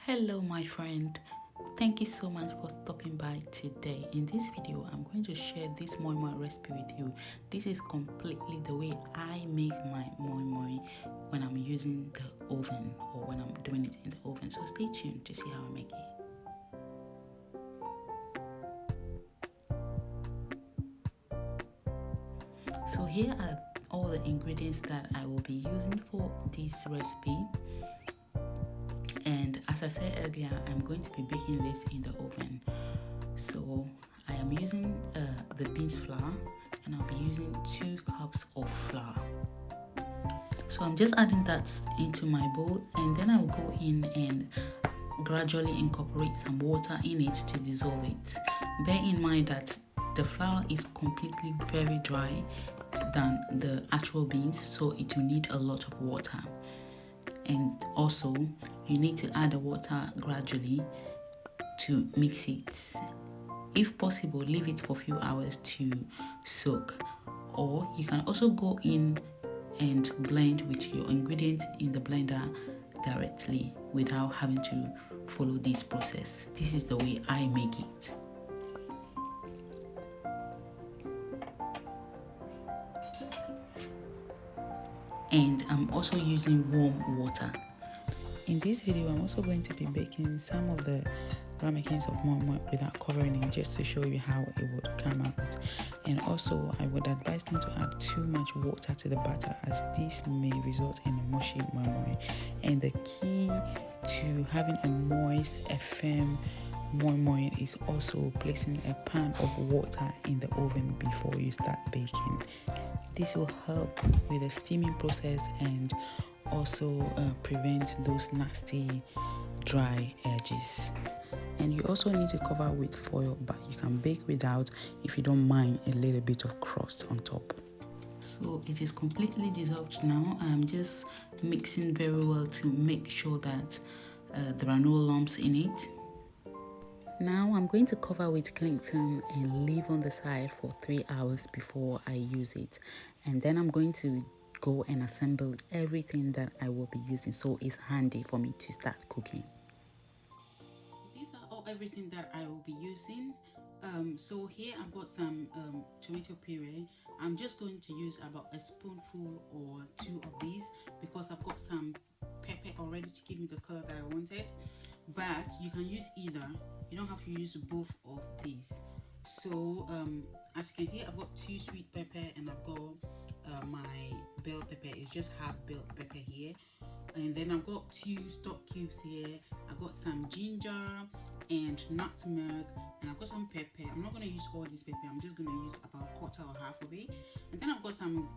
Hello my friend, thank you so much for stopping by today. In this video I'm going to share this Moi Moi recipe with you. This is completely the way I make my Moi Moi when I'm using the oven or when I'm doing it in the oven, so stay tuned to see how I make it. So here are all the ingredients that I will be using for this recipe. And as I said earlier, I'm going to be baking this in the oven. So I am using the beans flour, and I'll be using 2 cups of flour. So I'm just adding that into my bowl, and then I'll go in and gradually incorporate some water in it to dissolve it. Bear in mind that the flour is completely very dry than the actual beans, so it will need a lot of water. And also you need to add the water gradually to mix it. If possible, leave it for a few hours to soak, or you can also go in and blend with your ingredients in the blender directly without having to follow this process. This is the way I make it. And I'm also using warm water. In this video, I'm also going to be baking some of the Ramekins of Moi Moi without covering it, just to show you how it would come out. And also, I would advise not to add too much water to the batter, as this may result in a mushy Moi Moi. And the key to having a moist, a firm Moi Moi is also placing a pan of water in the oven before you start baking. This will help with the steaming process and also prevent those nasty dry edges. And you also need to cover with foil, but you can bake without if you don't mind a little bit of crust on top. So it is completely dissolved now. I'm just mixing very well to make sure that there are no lumps in it. Now I'm going to cover with cling film and leave on the side for 3 hours before I use it. And then I'm going to go and assemble everything that I will be using, so it's handy for me to start cooking. These are everything that I will be using. So here I've got some tomato puree. I'm just going to use about a spoonful or 2 of these because I've got some pepper already to give me the color that I wanted. But you can use either. You don't have to use both of these. So as you can see, I've got 2 sweet pepper and I've got my bell pepper. It's just half bell pepper here. And then I've got 2 stock cubes here. I've got some ginger and nutmeg, and I've got some pepper. I'm not going to use all this pepper. I'm just going to use about a quarter or half of it. And then I've got some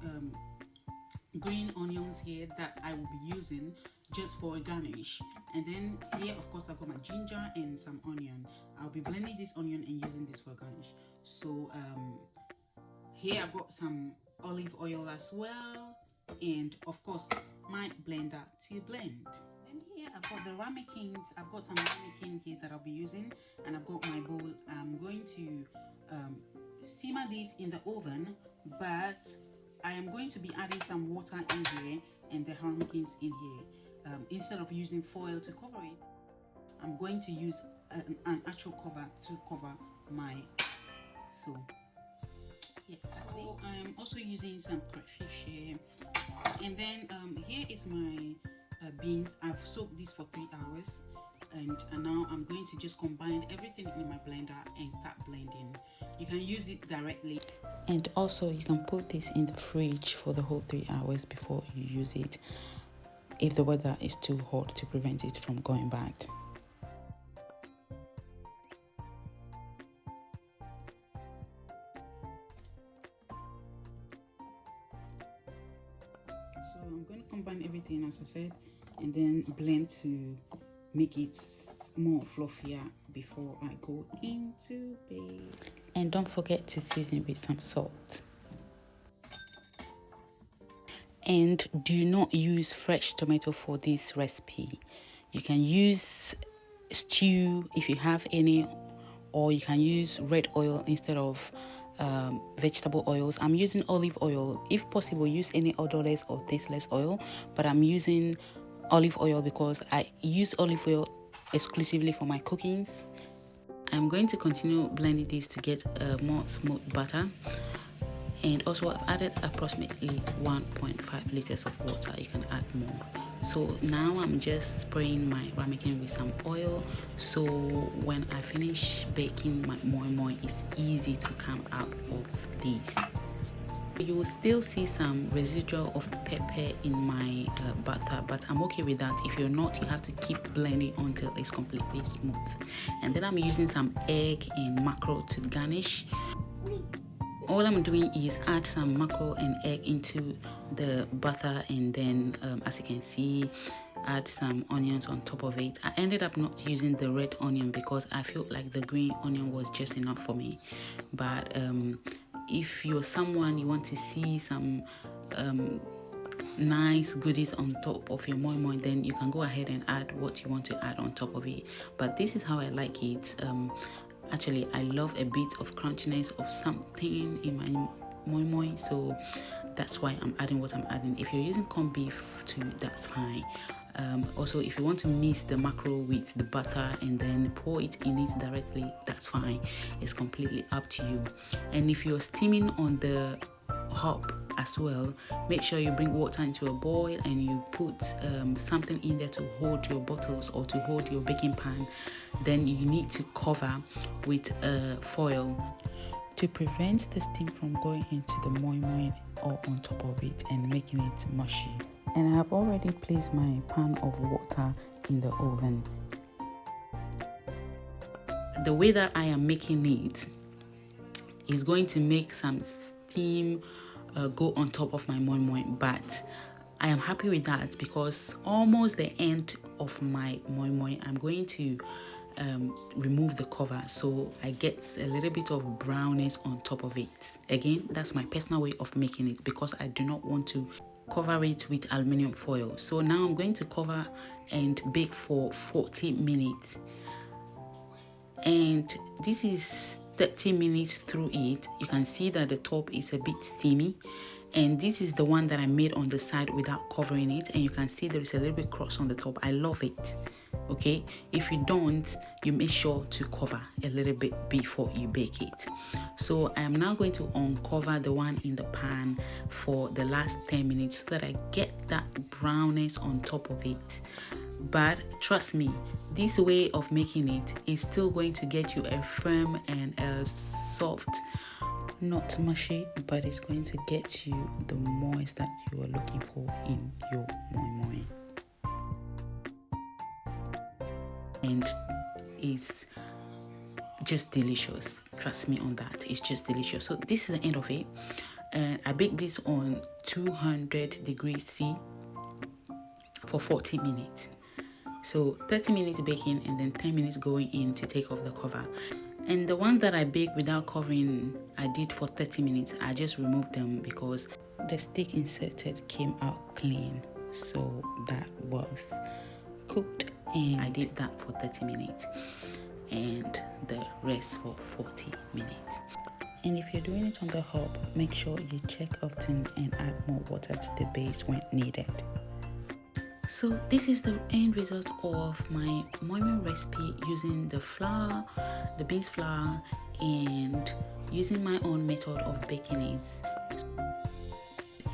green onions here that I will be using just for a garnish. And then here, of course, I've got my ginger and some onion. I'll be blending this onion and using this for a garnish. So here I've got some olive oil as well, and of course my blender to blend. And here I've got the Ramekins. I've got some Ramekins here that I'll be using, and I've got my bowl. I'm going to simmer these in the oven, but I am going to be adding some water in here and the Ramekins in here. Instead of using foil to cover it, I'm going to use an actual cover to cover my so. Yeah, so I'm also using some crayfish here, and then here is my beans. I've soaked this for 3 hours, and now I'm going to just combine everything in my blender and start blending. You can use it directly, and also you can put this in the fridge for the whole 3 hours before you use it if the weather is too hot, to prevent it from going bad. I'm going to combine everything as I said, and then blend to make it more fluffier before I go into bed. And don't forget to season with some salt. And do not use fresh tomato for this recipe. You can use stew if you have any, or you can use red oil instead of vegetable oils. I'm using olive oil. If possible, use any odorless or tasteless oil, but I'm using olive oil because I use olive oil exclusively for my cookings. I'm going to continue blending this to get a more smooth butter. And also I've added approximately 1.5 liters of water. You can add more. So now I'm just spraying my ramekin with some oil, so when I finish baking my moi moi, it's easy to come out of these. You will still see some residual of pepper in my butter, but I'm okay with that. If you're not, you have to keep blending until it's completely smooth. And then I'm using some egg and mackerel to garnish. All I'm doing is add some mackerel and egg into the butter, and then as you can see, add some onions on top of it. I ended up not using the red onion because I felt like the green onion was just enough for me. But if you're someone you want to see some nice goodies on top of your moi moi, then you can go ahead and add what you want to add on top of it. But this is how I like it. Actually, I love a bit of crunchiness of something in my moi moi, so that's why I'm adding what I'm adding. If you're using corned beef too, that's fine. Also, if you want to mix the mackerel with the butter and then pour it in it directly, that's fine. It's completely up to you. And if you're steaming on the hob as well, make sure you bring water into a boil and you put something in there to hold your bottles or to hold your baking pan. Then you need to cover with foil to prevent the steam from going into the moi moi or on top of it and making it mushy. And I have already placed my pan of water in the oven. The way that I am making it is going to make some steam go on top of my moi moi, but I am happy with that because almost the end of my moi moi, I'm going to remove the cover so I get a little bit of brownness on top of it. Again, that's my personal way of making it because I do not want to cover it with aluminium foil. So now I'm going to cover and bake for 40 minutes, and this is 30 minutes through it. You can see that the top is a bit steamy, and this is the one that I made on the side without covering it, and you can see there is a little bit crust on the top. I love it. Okay, if you don't, you make sure to cover a little bit before you bake it. So I am now going to uncover the one in the pan for the last 10 minutes so that I get that brownness on top of it. But trust me, this way of making it is still going to get you a firm and a soft, not mushy, but it's going to get you the moist that you are looking for in your moi moi. And it's just delicious. Trust me on that. It's just delicious. So this is the end of it. I baked this on 200 degrees C for 40 minutes. So 30 minutes baking and then 10 minutes going in to take off the cover. And the ones that I baked without covering, I did for 30 minutes. I just removed them because the stick inserted came out clean. So that was cooked, and I did that for 30 minutes and the rest for 40 minutes. And if you're doing it on the hob, make sure you check often and add more water to the base when needed. So this is the end result of my Moin Moin recipe using the flour, the beans flour, and using my own method of baking it.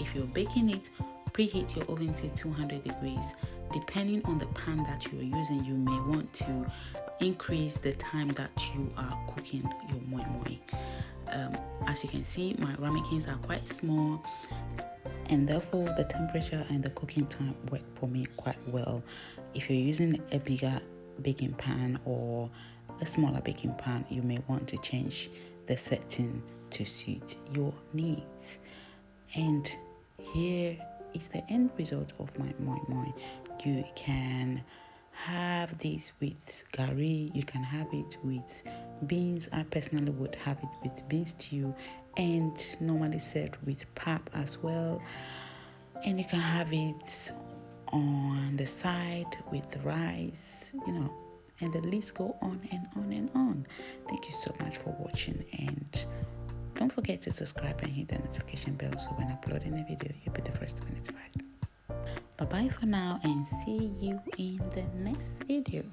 If you're baking it, preheat your oven to 200 degrees. Depending on the pan that you're using, you may want to increase the time that you are cooking your moi moi. As you can see, my ramekins are quite small, and therefore the temperature and the cooking time work for me quite well. If you're using a bigger baking pan or a smaller baking pan, you may want to change the setting to suit your needs. And here is the end result of my moi moi. You can have this with gari, you can have it with beans. I personally would have it with beans stew and normally served with pap as well. And you can have it on the side with rice, you know, and the list go on and on and on. Thank you so much for watching, and don't forget to subscribe and hit the notification bell so when uploading a video, you'll be the first to be notified. Bye bye for now, and see you in the next video.